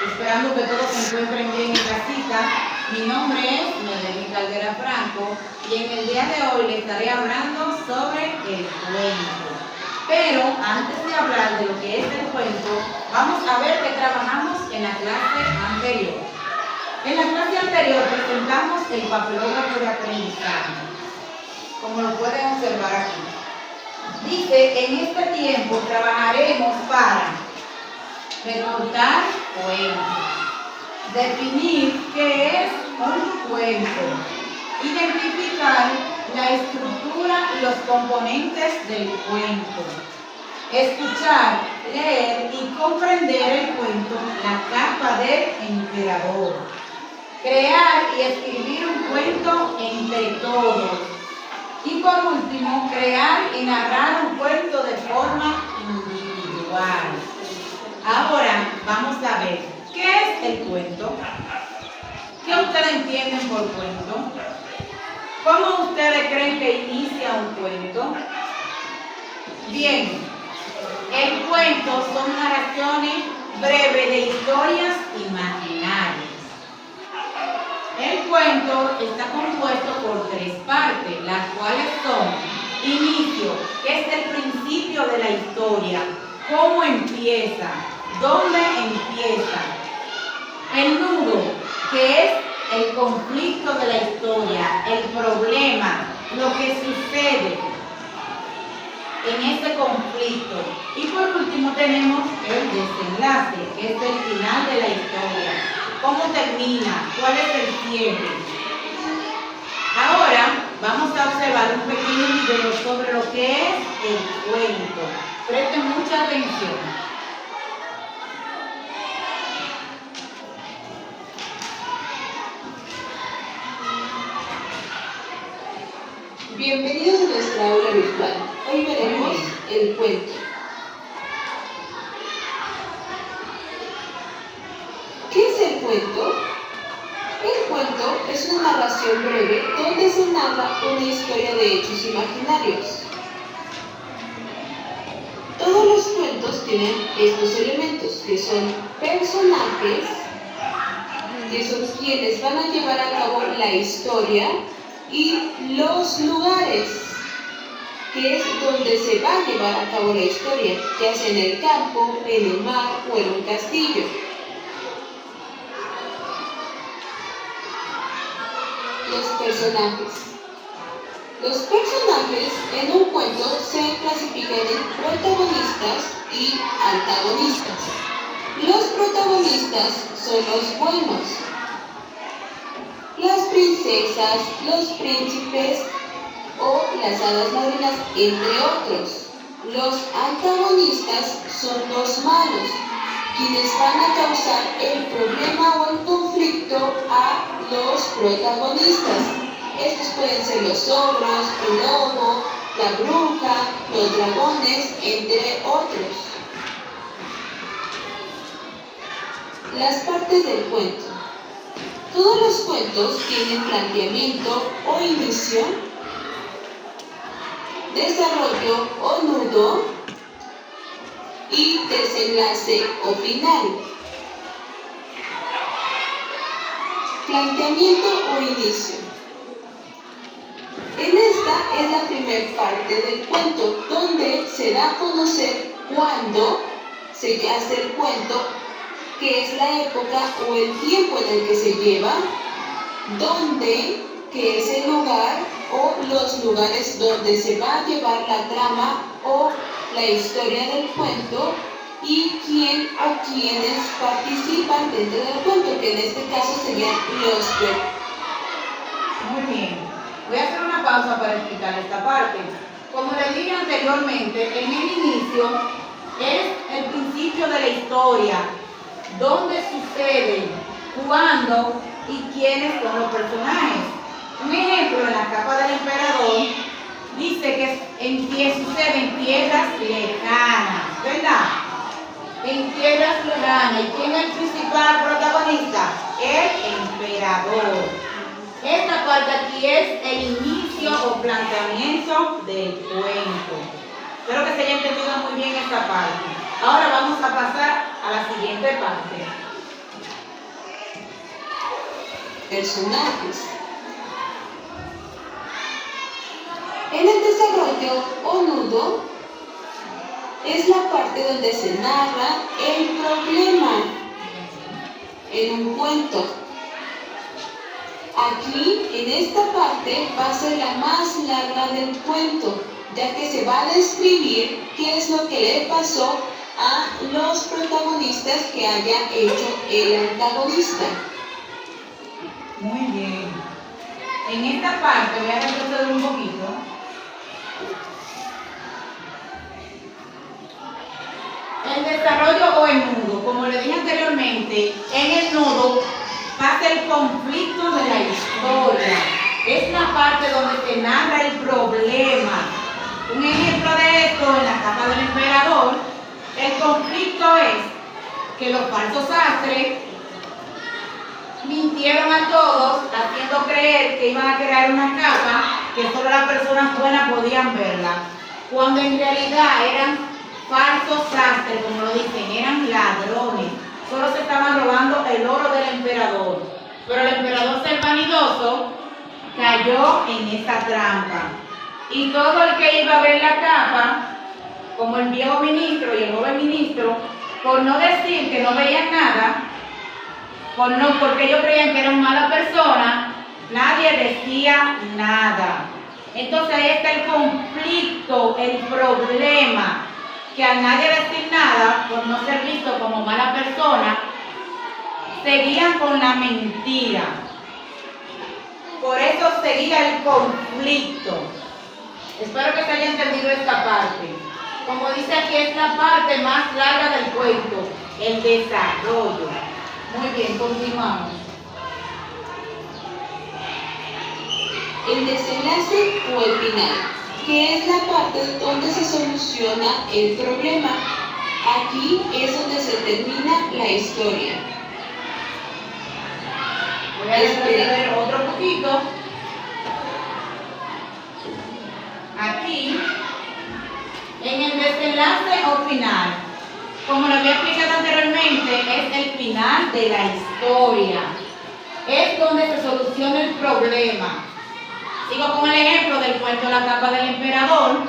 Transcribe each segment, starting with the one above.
esperando que todos se encuentren bien en casita. Mi nombre es Melanie Caldera Franco y en el día de hoy les estaré hablando sobre el cuento. Pero antes de hablar de lo que es el cuento, vamos a ver qué trabajamos en la clase anterior. En la clase anterior presentamos el papelógrafo de aprendizaje, como lo pueden observar aquí. Dice, en este tiempo trabajaremos para recortar cuentos, definir qué es un cuento, identificar la estructura y los componentes del cuento, escuchar, leer y comprender el cuento La capa del emperador, crear y escribir un cuento entre todos y por último, crear y narrar un cuento de forma individual. Ahora vamos a ver, ¿qué es el cuento? ¿Qué ustedes entienden por cuento? ¿Cómo ustedes creen que inicia un cuento? Bien, el cuento son narraciones breves de historias imaginarias. El cuento está compuesto por tres partes, las cuales son inicio, que es el principio de la historia, cómo empieza, dónde empieza. El nudo, que es el conflicto de la historia, el problema, lo que sucede en ese conflicto. Y por último tenemos el desenlace, que es el final de la historia. ¿Cómo termina? ¿Cuál es el cierre? Ahora vamos a observar un pequeño video sobre lo que es el cuento. Presten mucha atención. Bienvenidos a nuestra aula virtual. Hoy veremos el cuento. ¿Qué es el cuento? El cuento es una narración breve donde se narra una historia de hechos imaginarios. Todos los cuentos tienen estos elementos, que son personajes, que son quienes van a llevar a cabo la historia, y los lugares, que es donde se va a llevar a cabo la historia, ya sea en el campo, en el mar o en un castillo. Los personajes. Los personajes en un cuento se clasifican en protagonistas y antagonistas. Los protagonistas son los buenos. Las princesas, los príncipes o las hadas madrinas, entre otros. Los antagonistas son los malos, quienes van a causar el problema o el conflicto a los protagonistas. Estos pueden ser los ogros, el lobo, la bruja, los dragones, entre otros. Las partes del cuento. Todos los cuentos tienen planteamiento o inicio, desarrollo o nudo y desenlace o final. Planteamiento o inicio. En esta es la primera parte del cuento, donde se da a conocer cuándo se hace el cuento, que es la época o el tiempo en el que se lleva, dónde, que es el lugar o los lugares donde se va a llevar la trama o la historia del cuento, y quién o quienes participan dentro del cuento, que en este caso serían los cuentos. Muy bien. Voy a hacer una pausa para explicar esta parte. Como les dije anteriormente, en el inicio es el principio de la historia, dónde sucede, cuándo y quiénes son los personajes. Un ejemplo, en La capa del emperador dice que sucede en tierras lejanas, ¿verdad? En tierras lejanas. ¿Y quién es el principal protagonista? El emperador. Esta parte aquí es el inicio o planteamiento del cuento. Espero que se haya entendido muy bien esta parte. Ahora vamos a pasar a la siguiente parte. personajes. En el desarrollo o nudo es la parte donde se narra el problema en un cuento. Aquí, en esta parte, va a ser la más larga del cuento, ya que se va a describir qué es lo que le pasó a los protagonistas que haya hecho el antagonista. Muy bien. En esta parte voy a retroceder un poquito. El desarrollo o el nudo, como le dije anteriormente, en el nudo pasa el conflicto de la historia. Es la parte donde se narra el problema. Un ejemplo de esto en la capa del emperador, el conflicto es que los falsos sastres mintieron a todos haciendo creer que iban a crear una capa que solo las personas buenas podían verla, cuando en realidad eran falsos sastres, como lo dicen, eran ladrones. Solo se estaban robando el oro del emperador. Pero el emperador, ser vanidoso, cayó en esa trampa. Y todo el que iba a ver la capa, como el viejo ministro y el joven ministro, por no decir que no veían nada, porque ellos creían que eran malas personas, nadie decía nada. Entonces ahí está el conflicto, el problema, que al nadie decir nada, por no ser visto como mala persona, seguían con la mentira. Por eso seguía el conflicto. Espero que se haya entendido esta parte. Como dice aquí, es la parte más larga del cuento, el desarrollo. Muy bien, continuamos. El desenlace o el final, que es la parte donde se soluciona el problema. Aquí es donde se termina la historia. Voy a retroceder otro poquito. Aquí, en el desenlace o final, como lo había explicado anteriormente, es el final de la historia. Es donde se soluciona el problema. Sigo con el ejemplo del cuento La capa del emperador.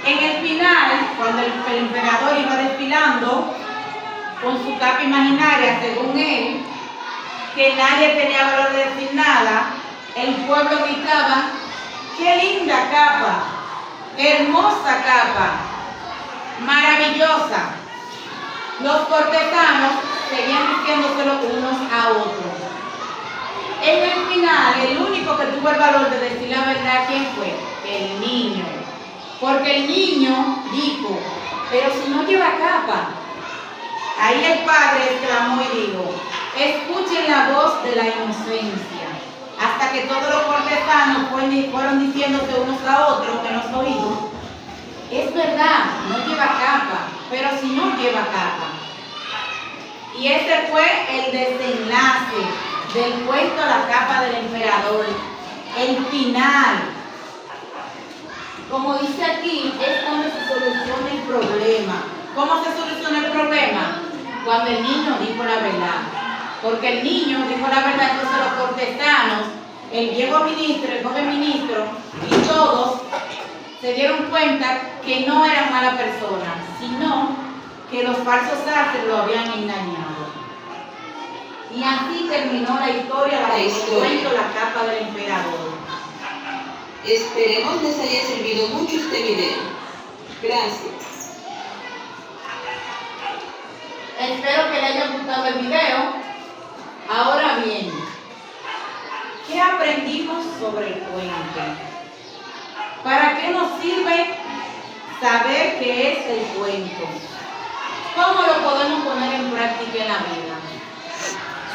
En el final, cuando el emperador iba desfilando con su capa imaginaria, según él, que nadie tenía valor de decir nada, el pueblo gritaba: ¡qué linda capa! ¡Hermosa capa! ¡Maravillosa! Los cortesanos seguían diciéndoselo unos a otros. En el final, el único que tuvo el valor de decir la verdad, ¿quién fue? El niño. Porque el niño dijo: pero si no lleva capa. Ahí el padre exclamó y dijo: escuchen la voz de la inocencia. Hasta que todos los cortesanos fueron diciéndose unos a otros en los oídos: es verdad, no lleva capa, pero si no lleva capa. Y ese fue el desenlace del cuento La capa del emperador. El final, como dice aquí, es cuando se soluciona el problema. ¿Cómo se soluciona el problema? Cuando el niño dijo la verdad. Porque el niño dijo la verdad, entonces los cortesanos, el viejo ministro, el joven ministro y todos se dieron cuenta que no eran malas personas, sino que los falsos sastres lo habían engañado. Y así terminó la historia del cuento La capa del emperador. Esperemos les haya servido mucho este video. Gracias. Espero que les haya gustado el video. Ahora bien, ¿qué aprendimos sobre el cuento? ¿Para qué nos sirve saber qué es el cuento? ¿Cómo lo podemos poner en práctica en la vida?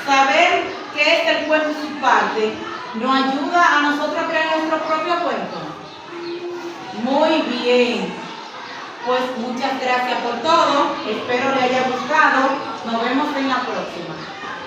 Saber qué es el cuento y su parte nos ayuda a nosotros a crear nuestro propio cuento. Muy bien. Pues muchas gracias por todo. Espero les haya gustado. Nos vemos en la próxima.